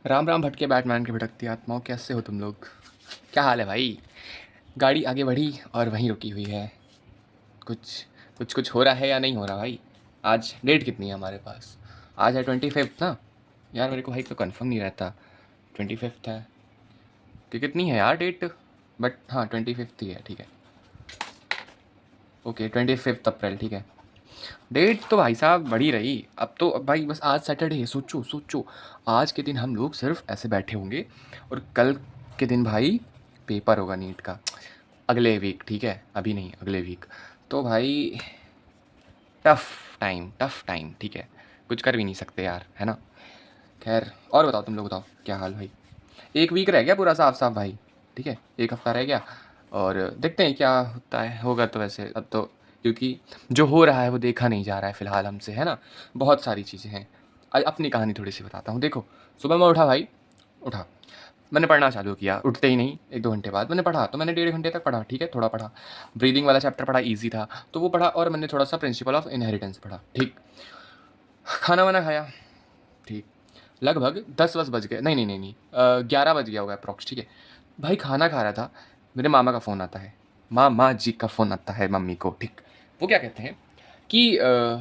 राम राम भटके बैटमैन के भटकती आत्माओं, कैसे हो तुम लोग? क्या हाल है भाई? गाड़ी आगे बढ़ी और वहीं रुकी हुई है। कुछ कुछ हो रहा है या नहीं हो रहा भाई? आज डेट कितनी है हमारे पास? आज है 25th ना यार, मेरे को भाई तो कंफर्म नहीं रहता। 25th है कि कितनी है यार डेट? बट हाँ 25th ही है, ठीक है। ओके 25 अप्रैल, ठीक है। डेट तो भाई साहब बढ़ी रही। अब भाई बस आज सैटरडे है, सोचो सोचो। आज के दिन हम लोग सिर्फ ऐसे बैठे होंगे और कल के दिन भाई पेपर होगा नीट का। अगले वीक, ठीक है, अभी नहीं, अगले वीक। तो भाई टफ टाइम, ठीक है। कुछ कर भी नहीं सकते यार, है ना। खैर, और बताओ, तुम लोग बताओ क्या हाल भाई? एक वीक रह गया पूरा साफ साफ भाई, ठीक है, एक हफ्ता रह गया। और देखते हैं क्या होता है, होगा तो वैसे अब तो, क्योंकि जो हो रहा है वो देखा नहीं जा रहा है फ़िलहाल हमसे, है ना। बहुत सारी चीज़ें हैं। अपनी कहानी थोड़ी सी बताता हूँ। देखो, सुबह मैं उठा भाई, उठा, मैंने पढ़ना चालू किया, उठते ही नहीं, 1-2 घंटे बाद मैंने पढ़ा। तो मैंने 1.5 घंटे तक पढ़ा, ठीक है, थोड़ा पढ़ा। ब्रीदिंग वाला चैप्टर पढ़ा, ईजी था तो वो पढ़ा। और मैंने थोड़ा सा प्रिंसिपल ऑफ इनहेरिटेंस पढ़ा, ठीक। खाना वाना खाया, ठीक। लगभग 10-10 बज गए, नहीं नहीं नहीं नहीं, 11 बज गया होगा अप्रॉक्स, ठीक है। भाई खाना खा रहा था, मेरे मामा का फ़ोन आता है। मामा जी का फ़ोन आता है मम्मी को, ठीक। वो क्या कहते हैं कि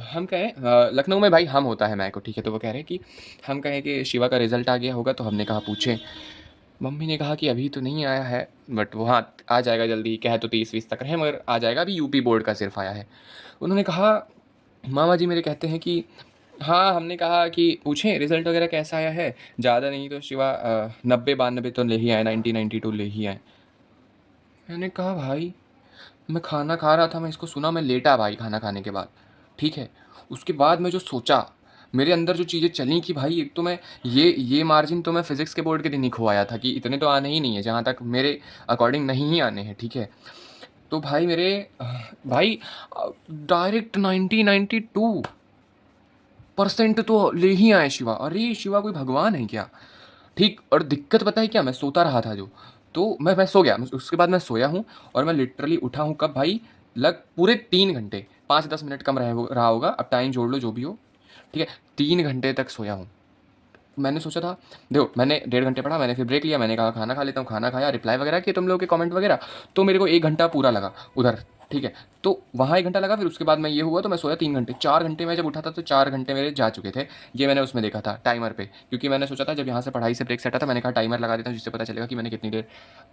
हम कहें, लखनऊ में भाई हम होता है मैं को, ठीक है। तो वो कह रहे हैं कि हम कहें कि शिवा का रिज़ल्ट आ गया होगा, तो हमने कहा पूछें। मम्मी ने कहा कि अभी तो नहीं आया है, बट वो हाँ आ जाएगा जल्दी, कहे तो 30-20 तक है, मगर आ जाएगा। अभी यूपी बोर्ड का सिर्फ आया है। उन्होंने कहा, मामा जी मेरे कहते हैं कि हाँ, हमने कहा कि पूछें रिज़ल्ट वगैरह कैसा आया है। ज़्यादा नहीं तो शिवा 90-92 तो ले ही आए, 90-92 ले ही आए। मैंने कहा भाई, मैं खाना खा रहा था, मैं इसको सुना, मैं लेटा भाई खाना खाने के बाद, ठीक है। उसके बाद मैं जो सोचा, मेरे अंदर जो चीज़ें चली कि भाई एक तो मैं ये मार्जिन तो मैं फिज़िक्स के बोर्ड के दिन ही खोया था कि इतने तो आने ही नहीं है, जहाँ तक मेरे अकॉर्डिंग नहीं ही आने हैं, ठीक है। तो भाई मेरे भाई डायरेक्ट 90-92% तो ले ही आए शिवा। अरे शिवा कोई भगवान है क्या? ठीक। और दिक्कत पता है क्या, मैं सोता रहा था जो, तो मैं सो गया। उसके बाद मैं सोया हूँ और मैं लिटरली उठा हूँ कब भाई, लग पूरे 3 घंटे, 5-10 मिनट कम रहा होगा, अब टाइम जोड़ लो जो भी हो, ठीक है। 3 घंटे तक सोया हूँ। मैंने सोचा था, देखो मैंने 1.5 घंटे पढ़ा, मैंने फिर ब्रेक लिया, मैंने कहा खाना खा लेता हूँ, खाना खाया, रिप्लाई वगैरह किए तुम लोगों के कमेंट वगैरह। तो मेरे को 1 घंटा पूरा लगा उधर, ठीक है। तो वहाँ 1 घंटा लगा, फिर उसके बाद मैं ये हुआ तो मैं सोया 3 घंटे, 4 घंटे में जब उठा था तो 4 घंटे मेरे जा चुके थे। ये मैंने उसमें देखा था टाइमर पे, क्योंकि मैंने सोचा था जब यहाँ से पढ़ाई से ब्रेक सेट था, मैंने कहा टाइमर लगा देता हूँ जिससे पता चलेगा कि मैंने कितनी देर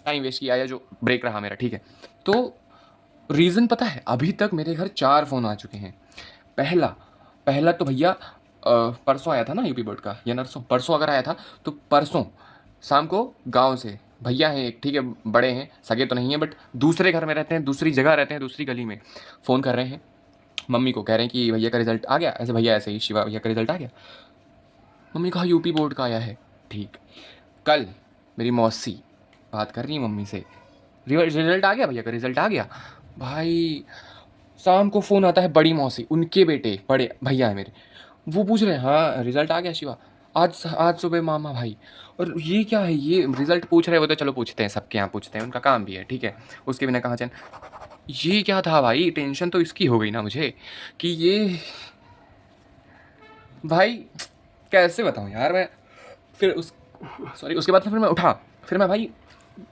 टाइम वेस्ट किया या जो ब्रेक रहा मेरा, ठीक है। तो रीज़न पता है, अभी तक मेरे घर 4 फ़ोन आ चुके हैं। पहला पहला तो भैया परसों आया था ना यूपी बोर्ड का, या नरसों, परसों अगर आया था, तो परसों शाम को गांव से भैया हैं एक, ठीक है, बड़े हैं, सगे तो नहीं है, बट दूसरे घर में रहते हैं, दूसरी जगह रहते हैं, दूसरी गली में, फ़ोन कर रहे हैं मम्मी को, कह रहे हैं कि भैया का रिज़ल्ट आ गया, ऐसे भैया ऐसे ही शिवा भैया का रिज़ल्ट आ गया। मम्मी ने कहा यूपी बोर्ड का आया है, ठीक। कल मेरी मौसी बात कर रही है मम्मी से, रिज़ल्ट आ गया भैया का, रिज़ल्ट आ गया। भाई शाम को फ़ोन आता है बड़ी मौसी, उनके बेटे बड़े भैया है मेरे, वो पूछ रहे हैं हाँ रिज़ल्ट आ गया शिवा, आज आज सुबह मामा भाई। और ये क्या है, ये रिज़ल्ट पूछ रहे हैं, वो तो चलो पूछते हैं, सबके यहाँ पूछते हैं, उनका काम भी है, ठीक है, उसके बिना कहाँ चैन। ये क्या था भाई, टेंशन तो इसकी हो गई ना मुझे कि ये भाई कैसे बताऊँ यार मैं। फिर उस सॉरी, उसके बाद फिर मैं उठा, फिर मैं भाई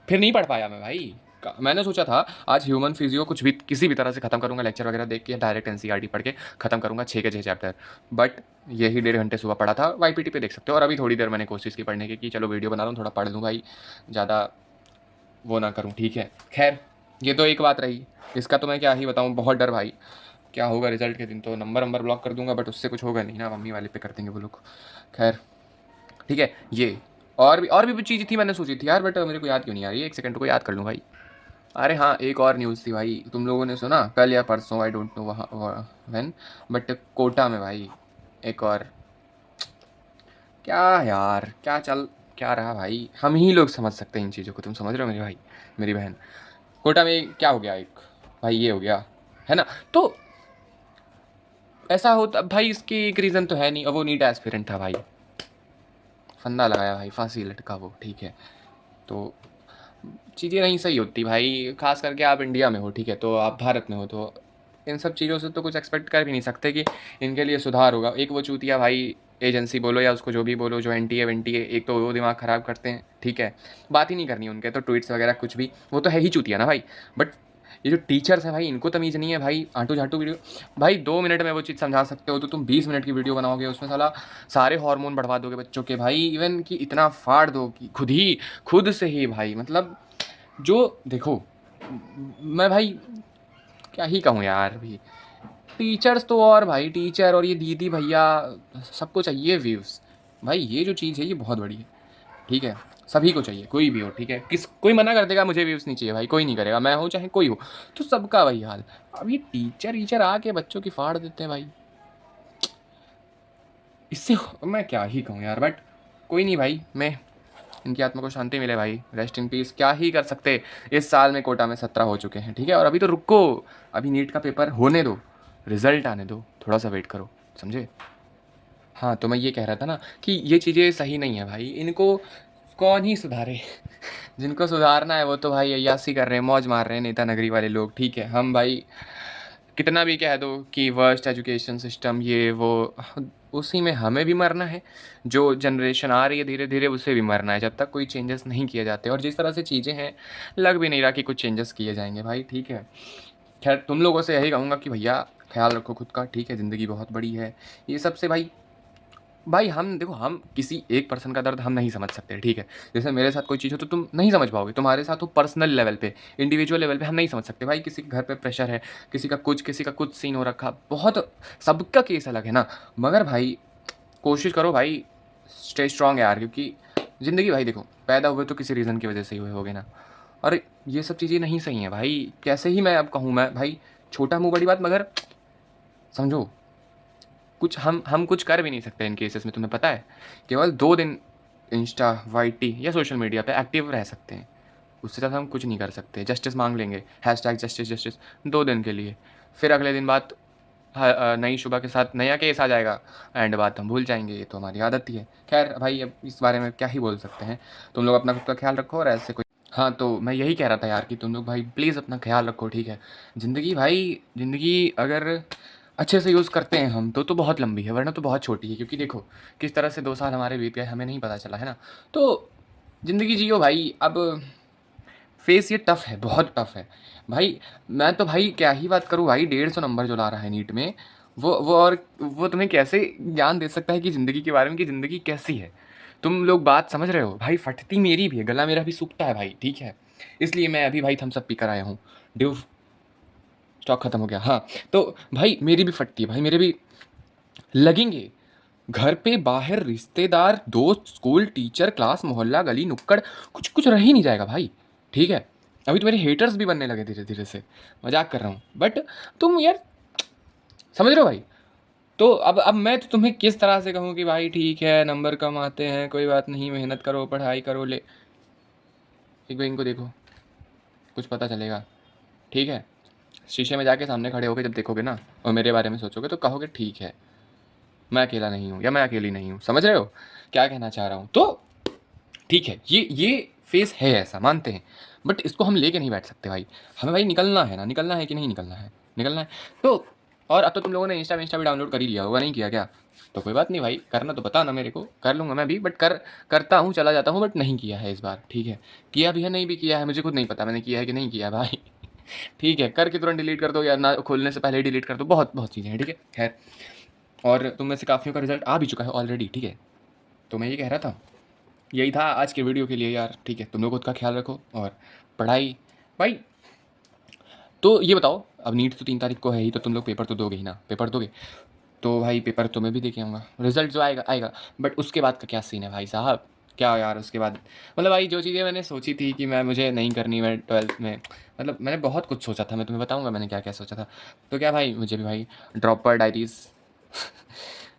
फिर नहीं पढ़ पाया मैं भाई। मैंने सोचा था आज ह्यूमन फिजियो कुछ भी किसी भी तरह से ख़त्म करूँगा, लेक्चर वगैरह देख के डायरेक्ट एनसीईआरटी पढ़ के ख़त्म करूँगा 6 के 6 चैप्टर। बट यही 1.5 घंटे सुबह पढ़ा था, वाईपीटी पे देख सकते हो। और अभी थोड़ी देर मैंने कोशिश की पढ़ने की कि चलो वीडियो बना रहा हूँ, थोड़ा पढ़ लूँ भाई, ज़्यादा वो ना करूँ, ठीक है। खैर, ये तो एक बात रही। इसका तो मैं क्या ही बताऊँ, बहुत डर भाई, क्या होगा रिजल्ट के दिन। तो नंबर ब्लॉक कर दूंगा, बट उससे कुछ होगा नहीं ना, मम्मी वाले पे कर देंगे वो लोग। खैर ठीक है। ये और भी चीज़ थी मैंने सोची थी यार, बट मेरे को याद क्यों नहीं आ रही है, एक सेकंड को याद कर लूँ भाई। अरे हाँ, एक और न्यूज़ थी भाई, तुम लोगों ने सुना कल या परसों, आई डोंट नो वहाँ व्हेन, बट कोटा में भाई एक और, क्या यार क्या रहा भाई, हम ही लोग समझ सकते हैं इन चीज़ों को, तुम समझ रहे हो मेरे भाई मेरी बहन। कोटा में क्या हो गया एक, भाई ये हो गया, है ना। तो ऐसा होता भाई, इसकी एक रीज़न तो है नहीं, और वो नीट एस्पिरेंट था भाई, फंदा लगाया भाई, फांसी लटका वो, ठीक है। तो चीज़ें नहीं सही होती भाई, खास करके आप इंडिया में हो, ठीक है, तो आप भारत में हो, तो इन सब चीज़ों से तो कुछ एक्सपेक्ट कर भी नहीं सकते कि इनके लिए सुधार होगा। एक वो चूतिया भाई एजेंसी बोलो या उसको जो भी बोलो, जो एनटीए वेनटीए, एक तो वो दिमाग ख़राब करते हैं, ठीक है, बात ही नहीं करनी उनके तो ट्वीट्स वगैरह कुछ भी, वो तो है ही चूतिया ना भाई। बट ये जो टीचर्स हैं भाई, इनको तमीज़ नहीं है भाई, आंटू झांटू वीडियो। भाई 2 मिनट में वो चीज़ समझा सकते हो तो तुम 20 मिनट की वीडियो बनाओगे, उसमें साला सारे हार्मोन बढ़वा दोगे बच्चों के भाई, इवन कि इतना फाड़ दो कि खुद से ही भाई, मतलब जो देखो, मैं भाई क्या ही कहूँ यार भी। टीचर्स तो और भाई, टीचर और ये दीदी भैया सबको चाहिए व्यूज़। भाई ये जो चीज़ है ये बहुत बड़ी है, ठीक है, सभी को चाहिए, कोई भी हो, ठीक है, कोई मना कर देगा मुझे व्यूज़ नहीं चाहिए भाई, कोई नहीं करेगा, मैं हूँ चाहे कोई हो, तो सबका वही हाल। अब ये टीचर टीचर आके बच्चों की फाड़ देते हैं भाई, इससे मैं क्या ही कहूँ यार। बट कोई नहीं भाई, मैं इनकी आत्मा को शांति मिले भाई, रेस्ट इन पीस। क्या ही कर सकते, इस साल में कोटा में 17 हो चुके हैं, ठीक है, और अभी तो रुको, अभी नीट का पेपर होने दो, रिजल्ट आने दो, थोड़ा सा वेट करो, समझे। हाँ, तो मैं ये कह रहा था ना कि ये चीज़ें सही नहीं है भाई, इनको कौन ही सुधारे। जिनको सुधारना है वो तो भाई अय्यासी कर रहे हैं, मौज मार रहे हैं, नेता नगरी वाले लोग, ठीक है। हम भाई कितना भी कह दो कि वर्स्ट एजुकेशन सिस्टम ये वो, उसी में हमें भी मरना है, जो जनरेशन आ रही है धीरे धीरे उसे भी मरना है, जब तक कोई चेंजेस नहीं किए जाते। और जिस तरह से चीज़ें हैं, लग भी नहीं रहा कि कुछ चेंजेस किए जाएंगे भाई, ठीक है। खैर तुम लोगों से यही कहूँगा कि भैया ख्याल रखो खुद का, ठीक है, ज़िंदगी बहुत बड़ी है, ये सबसे भाई। भाई हम देखो, हम किसी एक पर्सन का दर्द हम नहीं समझ सकते, ठीक है। जैसे मेरे साथ कोई चीज़ हो तो तुम नहीं समझ पाओगे, तुम्हारे साथ हो पर्सनल लेवल पे, इंडिविजुअल लेवल पे हम नहीं समझ सकते भाई। किसी के घर पे प्रेशर है, किसी का कुछ सीन हो रखा, बहुत सबका केस अलग है ना। मगर भाई कोशिश करो भाई, स्टे स्ट्रॉन्ग यार, क्योंकि ज़िंदगी भाई देखो, पैदा हुए तो किसी रीज़न की वजह से ही हुए होगे ना। और ये सब चीज़ें नहीं सही हैं भाई, कैसे ही मैं अब कहूँ, मैं भाई छोटा मुँह बड़ी बात, मगर समझो कुछ हम कुछ कर भी नहीं सकते इन केसेस में, तुम्हें पता है। केवल 2 दिन इंस्टा, वाईटी या सोशल मीडिया पे एक्टिव रह सकते हैं, उससे ज़्यादा हम कुछ नहीं कर सकते। जस्टिस मांग लेंगे, हैशटैग जस्टिस जस्टिस 2 दिन के लिए, फिर अगले दिन बात नई शुबा के साथ नया केस आ जाएगा, एंड बात हम भूल जाएंगे, ये तो हमारी आदत ही है। खैर भाई अब इस बारे में क्या ही बोल सकते हैं, तुम लोग अपना खुद का ख्याल रखो, और ऐसे कोई। हाँ, तो मैं यही कह रहा था यार कि तुम लोग भाई प्लीज़ अपना ख्याल रखो, ठीक है। ज़िंदगी भाई, ज़िंदगी अगर अच्छे से यूज़ करते हैं हम तो बहुत लंबी है, वरना तो बहुत छोटी है, क्योंकि देखो किस तरह से 2 साल हमारे बीत गए, हमें नहीं पता चला, है ना। तो ज़िंदगी जियो भाई। अब फेस ये टफ़ है, बहुत टफ़ है भाई। मैं तो भाई क्या ही बात करूँ भाई, 150 नंबर जो ला रहा है नीट में, वो तुम्हें कैसे ज्ञान दे सकता है कि ज़िंदगी के बारे में, कि ज़िंदगी कैसी है। तुम लोग बात समझ रहे हो भाई, फटती मेरी भी है, गला मेरा भी सूखता है भाई, ठीक है। इसलिए मैं अभी भाई थम्स अप पी कर आया हूँ, ड्यू स्टॉक खत्म हो गया। हाँ, तो भाई मेरी भी फटती है भाई, मेरे भी लगेंगे। घर पे बाहर रिश्तेदार, दोस्त, स्कूल, टीचर, क्लास, मोहल्ला, गली, नुक्कड़, कुछ कुछ रह ही नहीं जाएगा भाई, ठीक है। अभी तो मेरे हेटर्स भी बनने लगे धीरे धीरे से, मजाक कर रहा हूँ, बट तुम यार समझ रहे हो भाई। तो अब मैं तो तुम्हें किस तरह से कहूँ कि भाई ठीक है, नंबर कम आते हैं, कोई बात नहीं, मेहनत करो, पढ़ाई करो, ले एक बार इनको देखो, कुछ पता चलेगा, ठीक है। शीशे में जाके सामने खड़े होकर जब देखोगे ना, और मेरे बारे में सोचोगे, तो कहोगे ठीक है, मैं अकेला नहीं हूँ, या मैं अकेली नहीं हूँ। समझ रहे हो क्या कहना चाह रहा हूँ। तो ठीक है, ये फेस है, ऐसा मानते हैं, बट इसको हम लेके नहीं बैठ सकते भाई। हमें भाई निकलना है ना, निकलना है कि नहीं निकलना है, निकलना है। तो और अब तो तुम लोगों ने इंस्टा भी डाउनलोड कर ही लिया होगा, नहीं किया क्या। तो कोई बात नहीं भाई, करना तो बताना मेरे को, कर लूँगा मैं भी, बट करता हूँ, चला जाता हूँ, बट नहीं किया है इस बार, ठीक है। किया भी है, नहीं भी किया है, मुझे खुद नहीं पता मैंने किया है कि नहीं किया भाई। ठीक है, करके तुरंत डिलीट कर दो, या ना खोलने से पहले डिलीट कर दो, बहुत बहुत चीज़ें हैं, ठीक है। खैर, और तुम में से काफ़ियों का रिजल्ट आ भी चुका है ऑलरेडी, ठीक है। तो मैं ये कह रहा था, यही था आज के वीडियो के लिए यार, ठीक है। तुम लोग खुद का ख्याल रखो, और पढ़ाई भाई। तो ये बताओ, अब नीट तो 3 तारीख को है ही, तो तुम लोग पेपर तो दोगे ही ना, पेपर दोगे तो भाई पेपर तो मैं भी दे के आऊँगा, रिजल्ट जो आएगा आएगा। बट उसके बाद का क्या सीन है भाई साहब, क्या यार उसके बाद, मतलब भाई जो चीज़ें मैंने सोची थी कि मैं मुझे नहीं करनी, मैं 12th में, मतलब मैंने बहुत कुछ सोचा था, मैं तुम्हें बताऊँगा मैंने क्या क्या सोचा था। तो क्या भाई, मुझे भी भाई dropper diaries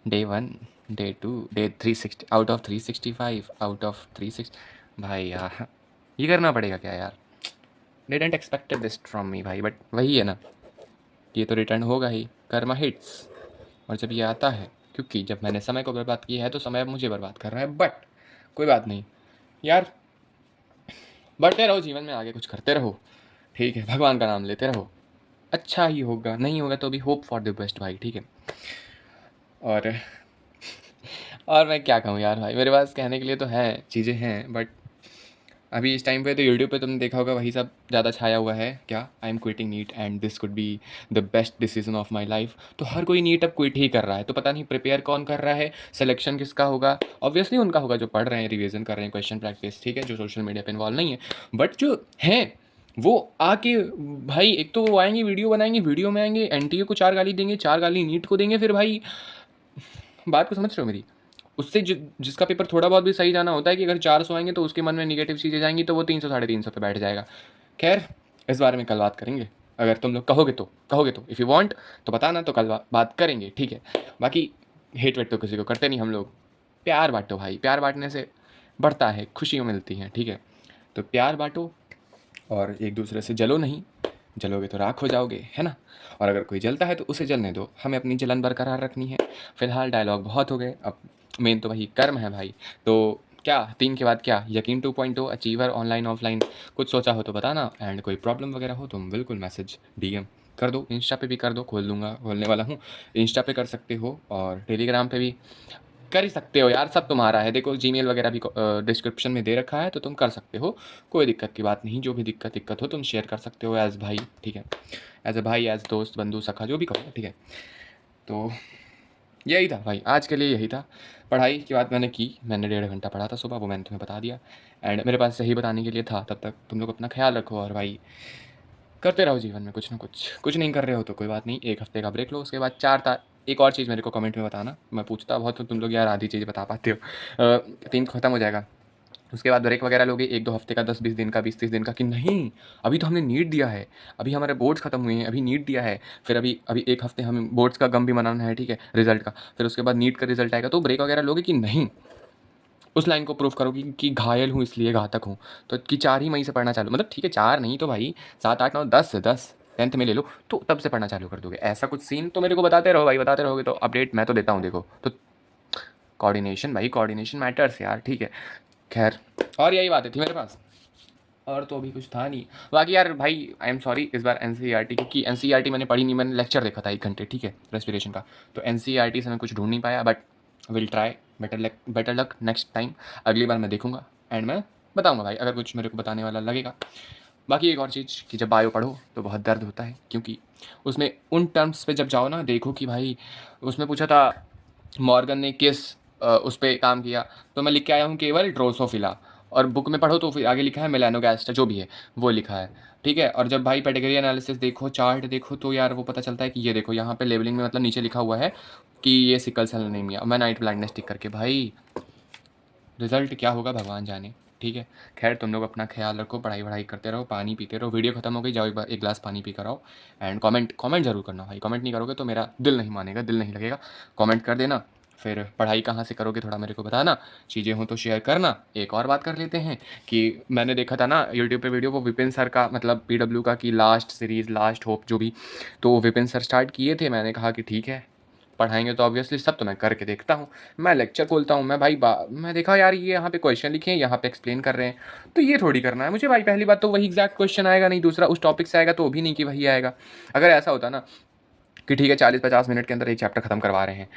day 1, day 2, day 360 out of 365, out of 360, भाई यार ये करना पड़ेगा क्या यार। Didn't expected this from me भाई, बट वही है ना, ये तो रिटर्न होगा ही, कर्मा हिट्स। और जब ये आता है, क्योंकि जब मैंने समय को बर्बाद किया है तो समय अब मुझे बर्बाद कर रहा है, बट कोई बात नहीं यार, बढ़ते रहो जीवन में, आगे कुछ करते रहो, ठीक है, भगवान का नाम लेते रहो, अच्छा ही होगा, नहीं होगा तो भी होप फॉर द बेस्ट भाई, ठीक है। और और मैं क्या कहूँ यार भाई, मेरे पास कहने के लिए तो हैं, चीज़ें हैं, बट अभी इस टाइम पे तो यूट्यूब पे तुमने देखा होगा वही सब ज़्यादा छाया हुआ है। क्या, I am quitting neat and this could be the best decision of my life. तो हर कोई नीट अब क्विट ही कर रहा है, तो पता नहीं प्रिपेयर कौन कर रहा है, सिलेक्शन किसका होगा। ऑब्वियसली उनका होगा जो पढ़ रहे हैं, रिवीजन कर रहे हैं, क्वेश्चन प्रैक्टिस, ठीक है, जो सोशल मीडिया पे इन्वॉल्व नहीं है। बट जो हैं वो आके भाई, एक तो वो आएंगे वीडियो बनाएंगे, वीडियो में आएंगे एनटीए को 4 गाली देंगे, 4 गाली नीट को देंगे, फिर भाई बात को समझ रहे हो मेरी। उससे जिसका पेपर थोड़ा बहुत भी सही जाना होता है कि अगर 400 आएंगे तो उसके मन में निगेटिव चीज़ें जाएंगी, तो वो 300 350 पे बैठ जाएगा। खैर, इस बारे में कल बात करेंगे, अगर तुम लोग कहोगे तो इफ़ यू वांट तो बताना, तो कल बात करेंगे, ठीक है। बाकी हेट वेट तो किसी को करते नहीं हम लोग, प्यार बांटो भाई, प्यार बांटने से बढ़ता है, खुशियाँ मिलती हैं, ठीक है। तो प्यार बांटो और एक दूसरे से जलो नहीं, जलोगे तो राख हो जाओगे, है ना। और अगर कोई जलता है तो उसे जलने दो, हमें अपनी जलन बरकरार रखनी है। फिलहाल डायलॉग बहुत हो गए, अब मेन तो वही कर्म है भाई। तो क्या 3 के बाद क्या, यकीन 2.0, अचीवर, ऑनलाइन ऑफलाइन, कुछ सोचा हो तो बताना। एंड कोई प्रॉब्लम वगैरह हो तो बिल्कुल मैसेज डीएम कर दो, इंस्टा पे भी कर दो, खोलने वाला हूँ। इंस्टा पे कर सकते हो और टेलीग्राम पे भी कर ही सकते हो यार, सब तुम्हारा है। देखो जीमेल वगैरह भी डिस्क्रिप्शन में दे रखा है, तो तुम कर सकते हो, कोई दिक्कत की बात नहीं। जो भी दिक्कत हो तुम शेयर कर सकते हो एज भाई, ठीक है, एज अ भाई, एज दोस्त, बंधु, सखा, जो भी कहो, ठीक है। तो यही था भाई, आज के लिए यही था। पढ़ाई की बात मैंने की, मैंने 1.5 घंटा पढ़ा था सुबह, वो मैंने तुम्हें बता दिया। एंड मेरे पास सही बताने के लिए था। तब तक तुम लोग अपना ख्याल रखो और भाई करते रहो जीवन में कुछ ना कुछ। कुछ नहीं कर रहे हो तो कोई बात नहीं, 1 हफ्ते का ब्रेक लो, उसके बाद एक और चीज़ मेरे को कमेंट में बताना, मैं पूछता बहुत हूँ, तुम लोग यार आधी चीज़ बता पाते हो। 3 खत्म हो जाएगा, उसके बाद ब्रेक वगैरह लोगे 1-2 हफ्ते का, 10-20 दिन का, 20-30 दिन का, कि नहीं अभी तो हमने नीट दिया है, अभी हमारे बोर्ड्स खत्म हुए हैं, अभी नीट दिया है, फिर अभी अभी 1 हफ्ते हमें बोर्ड्स का गम भी मनाना है, ठीक है, रिजल्ट का, फिर उसके बाद नीट का रिजल्ट आएगा, तो ब्रेक वगैरह लोगे कि नहीं, उस लाइन को प्रूफ करोगे कि घायल हूँ इसलिए घातक हूँ। तो कि 4 ही मई से पढ़ना चालू, मतलब ठीक है 4 नहीं तो भाई 7, 8, 9, 10 10th में ले लो, तो तब से पढ़ना चालू कर दोगे। ऐसा कुछ सीन तो मेरे को बताते रहो भाई, बताते रहोगे तो अपडेट मैं तो देता हूँ, देखो तो कोऑर्डिनेशन भाई, कोऑर्डिनेशन मैटर्स यार, ठीक है। खैर, और यही बातें थी मेरे पास, और तो अभी कुछ था नहीं। बाकी यार भाई आई एम सॉरी इस बार एनसीईआरटी, क्योंकि एनसीईआरटी मैंने पढ़ी नहीं, मैंने लेक्चर देखा था 1 घंटे, ठीक है, रेस्पिरेशन का। तो एनसीईआरटी से मैं कुछ ढूंढ नहीं पाया, but will try, better luck next time, अगली बार मैं देखूंगा एंड मैं बताऊंगा भाई, अगर कुछ मेरे को बताने वाला लगेगा। बाकी एक और चीज़ कि जब बायो पढ़ो तो बहुत दर्द होता है, क्योंकि उसमें उन टर्म्स पे जब जाओ ना, देखो कि भाई उसमें पूछा था मॉर्गन ने किस उस पर काम किया, तो मैं लिख के आया हूँ केवल ड्रोसोफिला, और बुक में पढ़ो तो फिर आगे लिखा है मेलानोगास्टर, जो भी है वो लिखा है, ठीक है। और जब भाई पेडिग्री एनालिसिस देखो, चार्ट देखो, तो यार वो पता चलता है कि ये देखो यहाँ पे लेबलिंग में मतलब नीचे लिखा हुआ है कि ये सिकल सेल एनीमिया, मैं नाइट ब्लाइंडनेस टिक करके, भाई रिजल्ट क्या होगा भगवान जाने, ठीक है। खैर तुम लोग अपना ख्याल रखो, पढ़ाई वढ़ाई करते रहो, पानी पीते रहो, वीडियो खत्म हो गई, जाओ एक गिलास पानी पी कर आओ। एंड कमेंट जरूर करना भाई, कमेंट नहीं करोगे तो मेरा दिल नहीं मानेगा, दिल नहीं लगेगा। कमेंट कर देना, फिर पढ़ाई कहाँ से करोगे थोड़ा मेरे को बताना, चीज़ें हों तो शेयर करना। एक और बात कर लेते हैं कि मैंने देखा था ना यूट्यूब पे वीडियो, वो विपिन सर का, मतलब पीडब्ल्यू का, की लास्ट सीरीज़, लास्ट होप जो भी, तो वो विपिन सर स्टार्ट किए थे। मैंने कहा कि ठीक है पढ़ाएंगे तो ऑब्वियसली सब तो मैं करके देखता हूँ, मैं लेक्चर खोलता हूँ, मैं भाई मैं देखा यार ये यहाँ पे क्वेश्चन लिखे हैं, यहाँ पे एक्सप्लेन कर रहे हैं, तो ये थोड़ी करना है मुझे भाई। पहली बात तो वही एग्जैक्ट क्वेश्चन आएगा नहीं, दूसरा उस टॉपिक से आएगा तो वो भी नहीं कि वही आएगा। अगर ऐसा होता ना कि ठीक है 40-50 मिनट के अंदर एक चैप्टर खत्म करवा रहे हैं,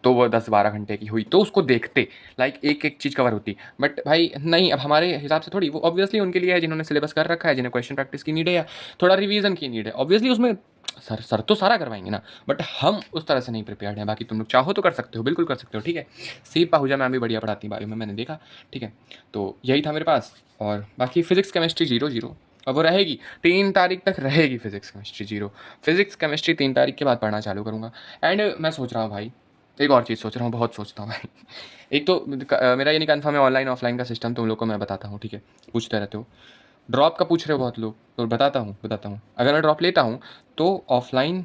तो वो 10-12 घंटे की हुई तो उसको देखते, लाइक एक एक चीज़ कवर होती। बट भाई नहीं, अब हमारे हिसाब से थोड़ी, वो ऑब्वियसली उनके लिए है जिन्होंने सिलेबस कर रखा है, जिन्हें क्वेश्चन प्रैक्टिस की नीड है या थोड़ा रिवीजन की नीड है, ऑब्वियसली उसमें सर तो सारा करवाएंगे ना, बट हम उस तरह से नहीं प्रिपेयर्ड हैं। बाकी तुम लोग चाहो तो कर सकते हो, बिल्कुल कर सकते हो, ठीक है। सी पाहुजा मैम भी बढ़िया पढ़ाती बायो में, मैंने देखा, ठीक है। तो यही था मेरे पास, और बाकी फिजिक्स केमिस्ट्री 0 0, और वो रहेगी 3 तारीख तक रहेगी, फिजिक्स केमिस्ट्री 0। फिजिक्स केमिस्ट्री 3 तारीख के बाद पढ़ना चालू करूँगा। एंड मैं सोच रहा हूँ भाई, एक और चीज़ सोच रहा हूँ, बहुत सोचता हूँ भाई। एक तो मेरा ये नहीं कन्फर्म है ऑनलाइन ऑफलाइन का सिस्टम, तुम लोग को मैं बताता हूँ, ठीक है, पूछते रहते हो। ड्रॉप का पूछ रहे हो बहुत लोग, तो बताता हूँ अगर मैं ड्रॉप लेता हूँ तो ऑफलाइन,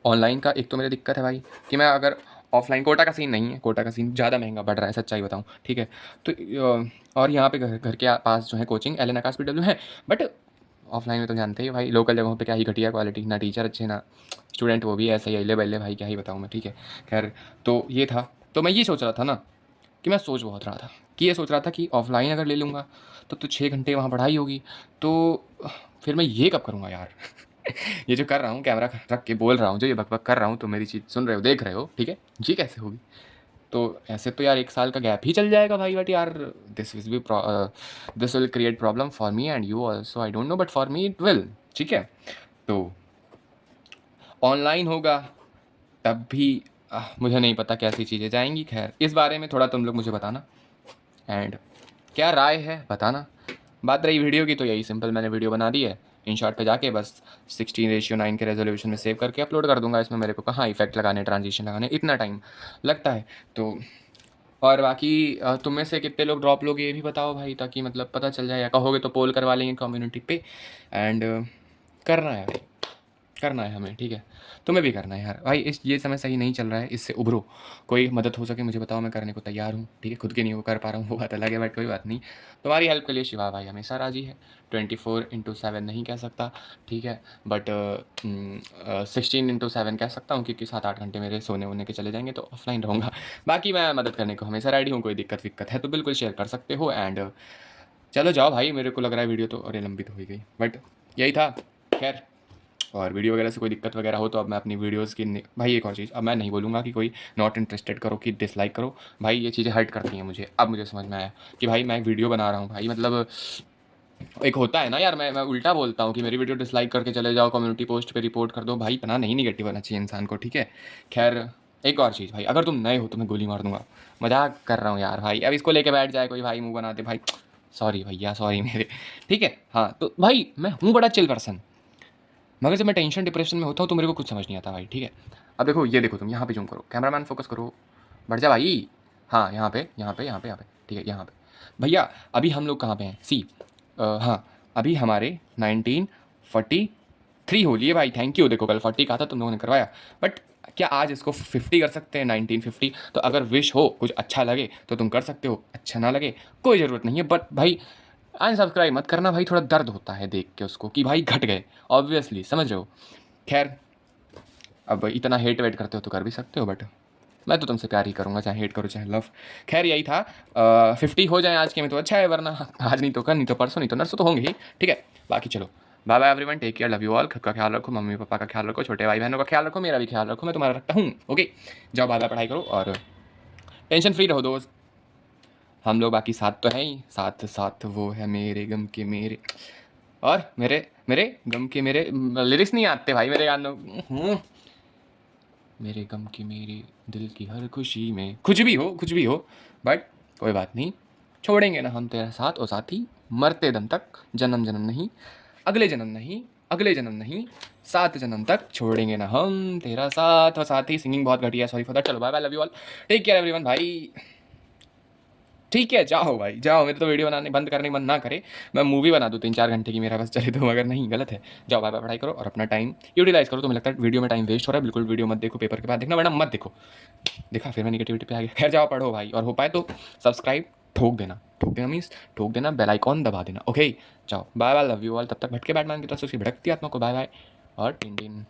ऑनलाइन का एक तो मेरी दिक्कत है भाई कि मैं अगर ऑफलाइन, कोटा का सीन नहीं है, कोटा का सीन ज़्यादा महंगा पड़ रहा है, सच्चाई बताऊँ, ठीक है। तो और यहाँ पे घर घर के पास जो है कोचिंग एल एन आकाश PW है, बट ऑफलाइन में तो जानते ही हो भाई, लोकल जगहों पे क्या ही घटिया क्वालिटी, ना टीचर अच्छे ना स्टूडेंट, वो भी ऐसे ही अल्ले बल्ले भाई, क्या ही बताऊँ मैं, ठीक है। खैर, तो ये था, तो मैं ये सोच रहा था ना कि मैं सोच बहुत रहा था कि ये सोच रहा था कि ऑफलाइन अगर ले लूँगा तो 6 घंटे वहाँ पढ़ाई होगी, तो फिर मैं ये कब करूँगा यार। ये जो कर रहा हूँ कैमरा रख के बोल रहा हूँ, जो ये बकबक कर रहा हूँ, तो मेरी चीज़ सुन रहे हो, देख रहे हो, ठीक है, ये कैसे होगी। तो ऐसे तो यार 1 साल का गैप ही चल जाएगा भाई, बट यार this will create problem for me and you also, I don't know but for me it will, ठीक है। तो ऑनलाइन होगा तब भी मुझे नहीं पता कैसी चीज़ें जाएंगी। खैर इस बारे में थोड़ा तुम लोग मुझे बताना एंड क्या राय है बताना। बात रही वीडियो की, तो यही सिंपल मैंने वीडियो बना दी है, इन शॉर्ट पे जाके बस 16:9 के रेजोल्यूशन में सेव करके अपलोड कर दूंगा। इसमें मेरे को कहाँ इफेक्ट लगाने, ट्रांजिशन लगाने इतना टाइम लगता है। तो और बाकी तुम में से कितने लोग ड्रॉप लोगे ये भी बताओ भाई, ताकि मतलब पता चल जाए, या कहोगे तो पोल करवा लेंगे कम्युनिटी पे। एंड करना है भाई, करना है हमें, ठीक है। तुम्हें भी करना है यार भाई, इस ये समय सही नहीं चल रहा है, इससे उभरो। कोई मदद हो सके मुझे बताओ, मैं करने को तैयार हूँ, ठीक है। खुद के नहीं वो कर पा रहा हूँ वो बात अलग है, बट कोई बात नहीं। तुम्हारी हेल्प के लिए शिवा भाई हमेशा राजी है। 24/7 नहीं कह सकता, ठीक है, बट 16/7 कह सकता हूँ, क्योंकि 7-8 घंटे मेरे सोने वोने के चले जाएंगे तो ऑफलाइन रहूँगा। बाकी मैं मदद करने को हमेशा रेडी हूँ, कोई दिक्कत है तो बिल्कुल शेयर कर सकते हो। एंड चलो जाओ भाई, मेरे को लग रहा है वीडियो तो अरे लंबी तो हो ही गई, बट यही था। खैर और वीडियो वगैरह से कोई दिक्कत वगैरह हो तो अब मैं अपनी वीडियोज़ की भाई एक और चीज़, अब मैं नहीं बोलूँगा कि कोई नॉट इंटरेस्टेड करो कि डिसलाइक करो। भाई ये चीज़ें हर्ट करती हैं मुझे, अब मुझे समझ में आया कि भाई मैं वीडियो बना रहा हूँ भाई, मतलब एक होता है ना यार, मैं उल्टा बोलता हूँ कि मेरी वीडियो डिसलाइक करके चले जाओ, कम्युनिटी पोस्ट पे रिपोर्ट कर दो, भाई इतना नहीं निगेटिव होना चाहिए इंसान को, ठीक है। खैर एक और चीज़ भाई, अगर तुम नए हो तो मैं गोली मार दूंगा, मजाक कर रहा हूँ यार भाई, अब इसको लेके बैठ जाए कोई भाई मुंह बनाते भाई, सॉरी भैया सॉरी मेरे, ठीक है। हाँ तो भाई मैं हूँ बड़ा चिल पर्सन, मगर जब मैं टेंशन डिप्रेशन में होता हूँ तो मेरे को कुछ समझ नहीं आता भाई, ठीक है। अब देखो ये देखो, तुम यहाँ पे जूम करो, कैमरामैन फोकस करो, बढ़ जा भाई। हाँ यहाँ पे यहाँ पे यहाँ पे यहाँ पे, ठीक है यहाँ पे। भैया अभी हम लोग कहाँ पे हैं, सी हाँ अभी हमारे 1943 हो लिए भाई, थैंक यू। देखो कल 40 कहा था तुम लोगों ने करवाया, बट क्या आज इसको 50 कर सकते हैं, 1950। तो अगर विश हो कुछ अच्छा लगे तो तुम कर सकते हो, अच्छा ना लगे कोई ज़रूरत नहीं है, बट भाई अनसब्सक्राइब मत करना भाई, थोड़ा दर्द होता है देख के उसको कि भाई घट गए, ऑब्वियसली समझ रहे हो। खैर अब इतना हेट वेट करते हो तो कर भी सकते हो, बट मैं तो तुमसे प्यार ही करूँगा, चाहे हेट करो चाहे लव। खैर यही था, 50 हो जाए आज के में तो अच्छा है, वरना आज नहीं तो कल, नहीं तो परसों, नहीं तो नरसों तो होंगे ही, ठीक है। बाकी चलो bye bye everyone, take care, love you all, खुद का ख्याल रखो, मम्मी पापा का ख्याल रखो, छोटे भाई बहनों का ख्याल रखो, मेरा भी ख्याल रखो, मैं तुम्हारा रखता हूँ, ओके। जाओ बाय बाय, पढ़ाई करो और टेंशन फ्री रहो दोस्त। हम लोग बाकी साथ तो हैं ही, साथ साथ वो है मेरे गम के मेरे, और मेरे मेरे गम के मेरे, लिरिक्स नहीं आते भाई मेरे गानों, मेरे गम की मेरी दिल की हर खुशी में, कुछ भी हो, बट कोई बात नहीं, छोड़ेंगे ना हम तेरा साथ और साथी, मरते दम तक, जन्म जन्म नहीं, अगले जन्म नहीं, अगले जन्म नहीं, 7 जन्म तक छोड़ेंगे ना हम तेरा साथ और साथी। सिंगिंग बहुत घटिया, सॉरी फॉर दैट। चलो bye bye, love you all, take care everyone भाई, ठीक है जाओ भाई जाओ, मेरे तो वीडियो बनाने बंद करने की मन ना करे, मैं मूवी बना दूँ 3-4 घंटे की, मेरा बस चले तो, मगर नहीं गलत है। जाओ बाय बाय, पढ़ाई करो और अपना टाइम यूटिलाइज करो। तुम्हें लगता है वीडियो में टाइम वेस्ट हो रहा है, बिल्कुल वीडियो मत देखो, पेपर के बाद देखना, वरना मत देखो। देखा फिर मैं निगेटिविटी पे आ गया। खैर जाओ पढ़ो भाई, और हो पाए तो सब्सक्राइब ठोक देना मीन्स ठोक देना, बेल आइकॉन दबा देना, ओके। जाओ bye bye, love you all, तब तक भटके बैटमैन की तरफ से उसकी भटकती आत्मा को बाय बाय और टिन टिन।